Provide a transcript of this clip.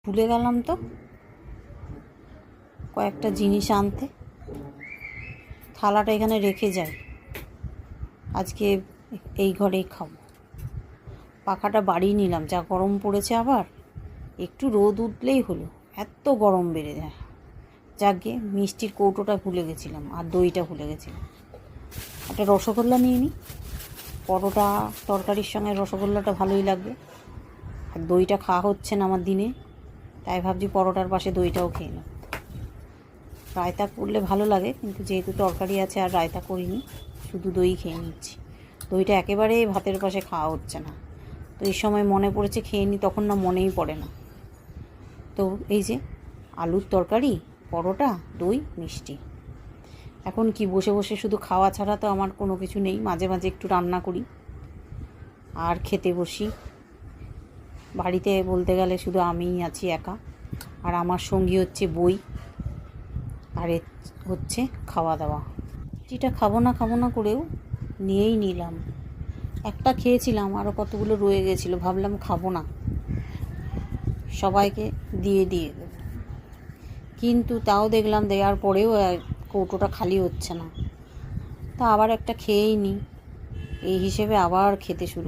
ভুলে গেলাম তো কয়েকটা জিনিস আনতে। থালাটা এখানে রেখে যাই, আজকে এই ঘরেই খাবো। পাখাটা বাড়িয়ে নিলাম, যা গরম পড়েছে। আবার একটু রোদ উঠলেই হলো, এত গরম বেড়ে যায়। যাকে মিষ্টির কৌটোটা ভুলে গেছিলাম, আর দইটা ভুলে গেছিলাম। একটা রসগোল্লা নিয়ে নিই, পরোটা তরকারির সঙ্গে রসগোল্লাটা ভালোই লাগবে। আর দইটা খাওয়া হচ্ছে না আমার দিনে, তাই ভাবছি পরোটার পাশে দইটাও খেয়ে নেব। রায়তা করলে ভালো লাগে, কিন্তু যেহেতু তরকারি আছে আর রায়তা করিনি, শুধু দই খেয়ে নিচ্ছি। দইটা একেবারে ভাতের পাশে খাওয়া হচ্ছে না, তো এই সময় মনে পড়েছে খেয়ে নিই, তখন না মনেই পড়ে না। তো এই যে আলুর তরকারি, পরোটা, দই, মিষ্টি। এখন কি বসে বসে শুধু খাওয়া ছাড়া তো আমার কোনো কিছু নেই। মাঝে মাঝে একটু রান্না করি আর খেতে বসি। বাড়িতে বলতে গেলে শুধু আমিই আছি একা, আর আমার সঙ্গী হচ্ছে বই, আর হচ্ছে খাওয়া দাওয়া। যেটা খাবো না করেও নিয়েই নিলাম। একটা খেয়েছিলাম, আরও কতগুলো রয়ে গেছিলো, ভাবলাম খাবো না, সবাইকে দিয়ে দেবো। কিন্তু তাও দেখলাম দেওয়ার পরেও কৌটোটা খালি হচ্ছে না, তা আবার একটা খেয়েই নিই। এই হিসেবে আবার খেতে শুরু